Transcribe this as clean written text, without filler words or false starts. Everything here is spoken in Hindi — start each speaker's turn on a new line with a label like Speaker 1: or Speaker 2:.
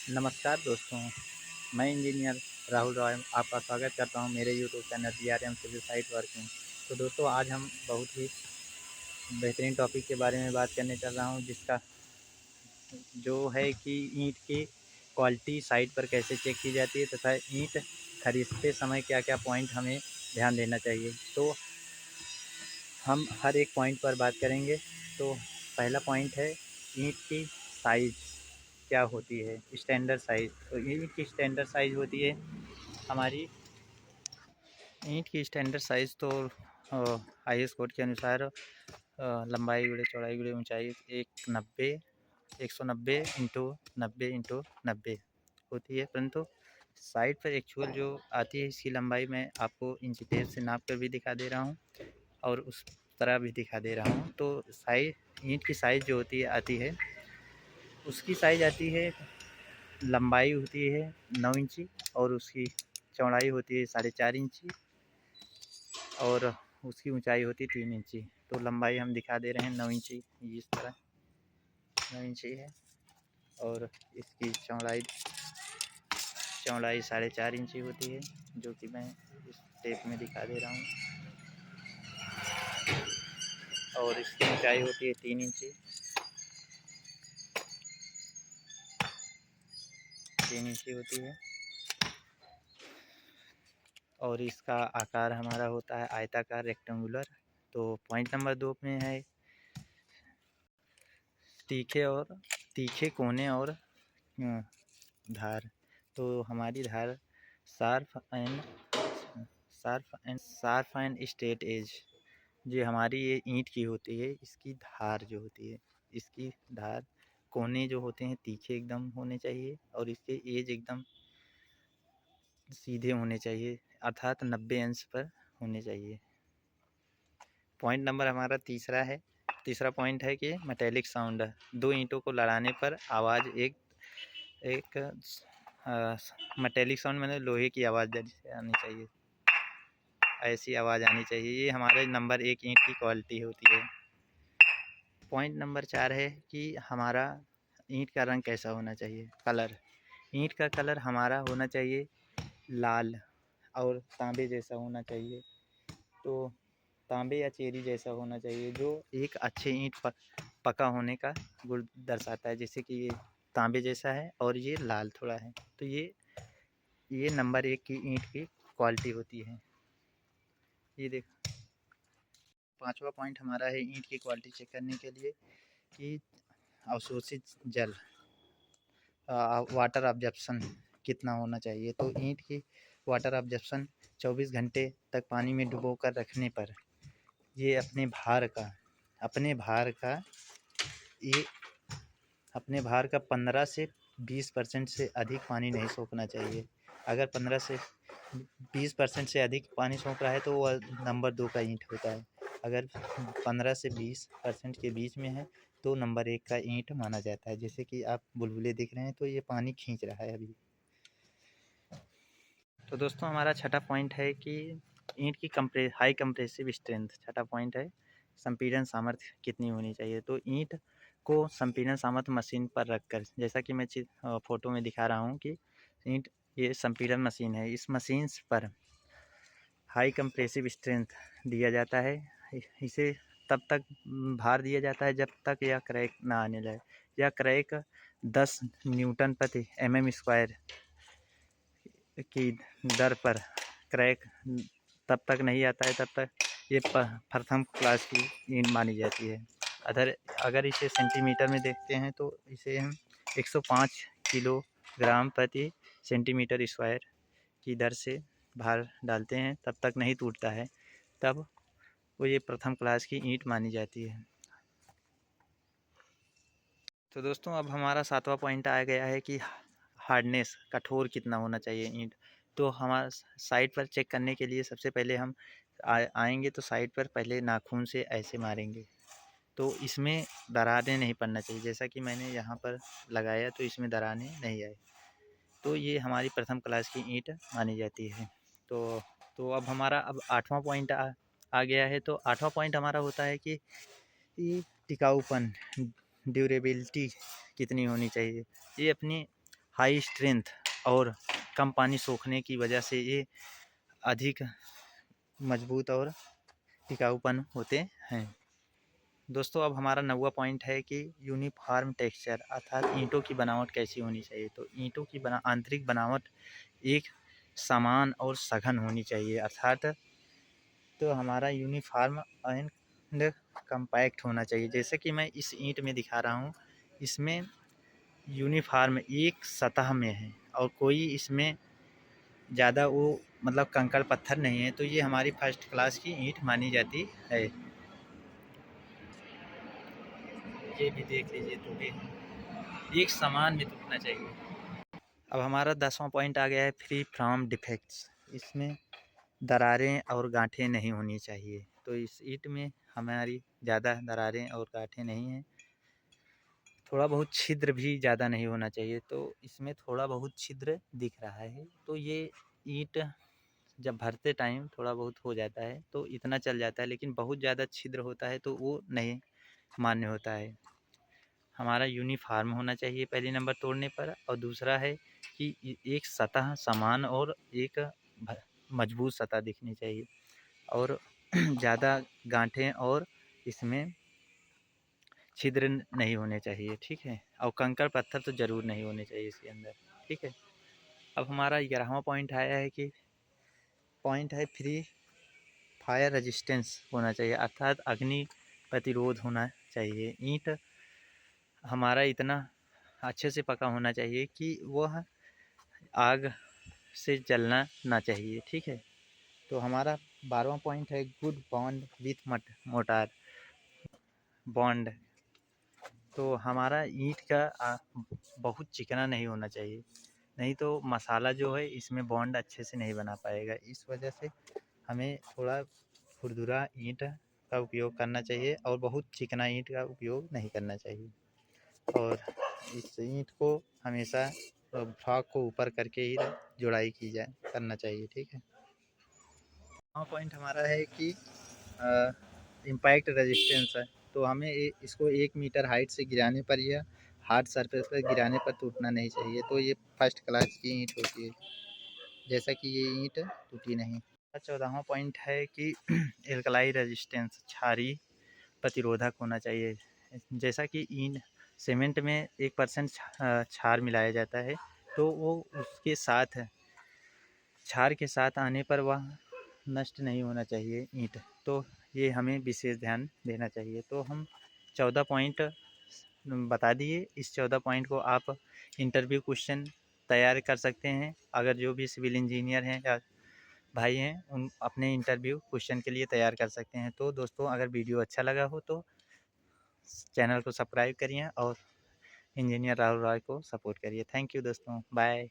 Speaker 1: नमस्कार दोस्तों, मैं इंजीनियर राहुल रॉय आपका स्वागत करता हूं मेरे YouTube channel DRM civil site working. तो दोस्तों आज हम बहुत ही बेहतरीन टॉपिक के बारे में बात करने चल रहा हूं, जिसका जो है कि ईंट की क्वालिटी साइट पर कैसे चेक की जाती है तथा ईंट खरीदते समय क्या क्या पॉइंट हमें ध्यान देना चाहिए। तो हम हर एक पॉइंट पर बात करेंगे। तो पहला पॉइंट है ईंट की साइज़ क्या होती है, स्टैंडर्ड साइज़। तो ईंट की स्टैंडर्ड साइज़ होती है हमारी ईंट की स्टैंडर्ड साइज़ तो IS कोड के अनुसार लंबाई गुणे चौड़ाई गुणे ऊंचाई 190 इंटू 90 होती है, परंतु साइट पर एक्चुअल जो आती है इसकी लंबाई मैं आपको इंच टेप से नाप कर भी दिखा दे रहा हूँ और उस तरह भी दिखा दे रहा हूँ। तो साइज ईंट की साइज़ जो होती है आती है, उसकी साइज़ आती है, लंबाई होती है 9 इंची और उसकी चौड़ाई होती है 4.5 इंची और उसकी ऊंचाई होती है 3 इंची। तो लंबाई हम दिखा दे रहे हैं 9 इंची, इस तरह 9 इंची है और इसकी चौड़ाई 4.5 इंची होती है, जो कि मैं इस टेप में दिखा दे रहा हूँ और इसकी ऊंचाई होती है 3 इंची, 3 इंची होती है और इसका आकार हमारा होता है आयताकार रेक्टेंगुलर। तो पॉइंट नंबर 2 में है तीखे कोने और धार। तो हमारी धार शार्प एंड स्ट्रेट एज, जो हमारी ये ईंट की होती है, इसकी धार जो होती है, इसकी धार कोने जो होते हैं तीखे एकदम होने चाहिए और इसके एज एकदम सीधे होने चाहिए, अर्थात 90 अंश पर होने चाहिए। पॉइंट नंबर हमारा तीसरा पॉइंट है कि मेटेलिक साउंड। दो ईंटों को लड़ाने पर आवाज़ एक एक मेटेलिक साउंड मैंने लोहे की आवाज़ जैसे आनी चाहिए, ऐसी आवाज़ आनी चाहिए। ये हमारे नंबर 1 ईंट की क्वालिटी होती है। पॉइंट नंबर 4 है कि हमारा ईंट का रंग कैसा होना चाहिए, कलर। ईंट का कलर हमारा होना चाहिए लाल और तांबे जैसा होना चाहिए। तो तांबे या चेरी जैसा होना चाहिए, जो एक अच्छे ईंट पका होने का गुण दर्शाता है, जैसे कि ये तांबे जैसा है और ये लाल थोड़ा है। तो ये नंबर 1 की ईंट की क्वालिटी होती है। ये देख, पांचवा पॉइंट हमारा है ईंट की क्वालिटी चेक करने के लिए कि अवशोषित जल, वाटर ऑब्जप्शन कितना होना चाहिए। तो ईंट की वाटर ऑब्जप्शन 24 घंटे तक पानी में डुबो कर रखने पर ये अपने भार का 15 से 20% से अधिक पानी नहीं सोखना चाहिए। अगर 15 से 20% से अधिक पानी सोख रहा है तो वह नंबर 2 का ईंट होता है। अगर 15 से 20% के बीच में है तो नंबर 1 का ईंट माना जाता है। जैसे कि आप बुलबुले दिख रहे हैं, तो ये पानी खींच रहा है अभी। तो दोस्तों हमारा छठा पॉइंट है कि ईंट की हाई कंप्रेसिव स्ट्रेंथ। छठा पॉइंट है संपीड़न सामर्थ्य कितनी होनी चाहिए। तो ईंट को संपीड़न सामर्थ्य मशीन पर रखकर, जैसा कि मैं फोटो में दिखा रहा हूँ कि ईंट ये संपीड़न मशीन है, इस मशीन पर हाई कंप्रेसिव स्ट्रेंथ दिया जाता है। इसे तब तक भार दिया जाता है जब तक यह क्रैक ना आने लगे। यह क्रैक 10 न्यूटन प्रति mm² की दर पर क्रैक तब तक नहीं आता है, तब तक ये प्रथम क्लास की ईंट मानी जाती है। अगर इसे सेंटीमीटर में देखते हैं तो इसे हम 105 किलोग्राम प्रति सेंटीमीटर स्क्वायर की दर से भार डालते हैं, तब तक नहीं टूटता है, तब वो ये प्रथम क्लास की ईंट मानी जाती है। तो दोस्तों अब हमारा 7वां पॉइंट आ गया है कि हार्डनेस, कठोर कितना होना चाहिए ईंट। तो हमारा साइट पर चेक करने के लिए सबसे पहले हम आएंगे तो साइट पर पहले नाखून से ऐसे मारेंगे, तो इसमें दरारें नहीं पड़ना चाहिए। जैसा कि मैंने यहाँ पर लगाया तो इसमें दरारें नहीं आई, तो ये हमारी प्रथम क्लास की ईंट मानी जाती है। तो अब हमारा 8वां पॉइंट आ गया है। तो 8वां पॉइंट हमारा होता है कि टिकाऊपन, ड्यूरेबिलिटी कितनी होनी चाहिए। ये अपनी हाई स्ट्रेंथ और कम पानी सोखने की वजह से ये अधिक मजबूत और टिकाऊपन होते हैं। दोस्तों अब हमारा 9वां पॉइंट है कि यूनिफॉर्म टेक्सचर अर्थात ईंटों की बनावट कैसी होनी चाहिए। तो ईंटों की आंतरिक बनावट एक समान और सघन होनी चाहिए अर्थात तो हमारा यूनिफॉर्म एंड कम्पैक्ट होना चाहिए। जैसे कि मैं इस ईंट में दिखा रहा हूँ, इसमें यूनिफॉर्म एक सतह में है और कोई इसमें ज़्यादा वो मतलब कंकड़ पत्थर नहीं है, तो ये हमारी फर्स्ट क्लास की ईंट मानी जाती है। ये भी देख लीजिए टूटे हैं, एक समान में टूटना चाहिए। अब हमारा 10वां पॉइंट आ गया है फ्री फ्रॉम डिफेक्ट्स। इसमें दरारें और गांठें नहीं होनी चाहिए। तो इस ईंट में हमारी ज़्यादा दरारें और गांठें नहीं हैं। थोड़ा बहुत छिद्र भी ज़्यादा नहीं होना चाहिए। तो इसमें थोड़ा बहुत छिद्र दिख रहा है, तो ये ईंट जब भरते टाइम थोड़ा बहुत हो जाता है तो इतना चल जाता है, लेकिन बहुत ज़्यादा छिद्र होता है तो वो नहीं मान्य होता है। हमारा यूनिफॉर्म होना चाहिए पहले नंबर तोड़ने पर, और दूसरा है कि एक सतह समान और एक मजबूत सतह दिखनी चाहिए और ज़्यादा गांठें और इसमें छिद्र नहीं होने चाहिए, ठीक है। और कंकड़ पत्थर तो ज़रूर नहीं होने चाहिए इसके अंदर, ठीक है। अब हमारा 11वां पॉइंट आया है कि पॉइंट है फ्री फायर रेजिस्टेंस होना चाहिए अर्थात अग्नि प्रतिरोध होना चाहिए। ईंट हमारा इतना अच्छे से पका होना चाहिए कि वह आग से जलना ना चाहिए, ठीक है। तो हमारा 12वां पॉइंट है good bond with motor bond. तो हमारा ईंट का बहुत चिकना नहीं होना चाहिए, नहीं तो मसाला जो है इसमें बॉन्ड अच्छे से नहीं बना पाएगा। इस वजह से हमें थोड़ा खुरदुरा ईंट का उपयोग करना चाहिए और बहुत चिकना ईंट का उपयोग नहीं करना चाहिए। और इस ईंट को हमेशा फ्रॉक को ऊपर करके ही जुड़ाई की जाए करना चाहिए, ठीक है। पॉइंट हमारा है कि इम्पैक्ट रेजिस्टेंस है। तो हमें इसको 1 मीटर हाइट से गिराने पर या हार्ड सरफेस पर गिराने पर टूटना नहीं चाहिए। तो ये फर्स्ट क्लास की ईंट होती है, जैसा कि ये ईंट टूटी नहीं। 14वां पॉइंट है कि एल्कलाई रेजिस्टेंस क्षारीय प्रतिरोधक होना चाहिए। जैसा कि ईंट सीमेंट में 1% क्षार मिलाया जाता है, तो वो उसके साथ क्षार के साथ आने पर वह नष्ट नहीं होना चाहिए ईंट। तो ये हमें विशेष ध्यान देना चाहिए। तो हम 14 पॉइंट बता दिए। इस 14 पॉइंट को आप इंटरव्यू क्वेश्चन तैयार कर सकते हैं। अगर जो भी सिविल इंजीनियर हैं या भाई हैं उन अपने इंटरव्यू क्वेश्चन के लिए तैयार कर सकते हैं। तो दोस्तों अगर वीडियो अच्छा लगा हो तो चैनल को सब्सक्राइब करिए और इंजीनियर राहुल रॉय को सपोर्ट करिए। थैंक यू दोस्तों, बाय।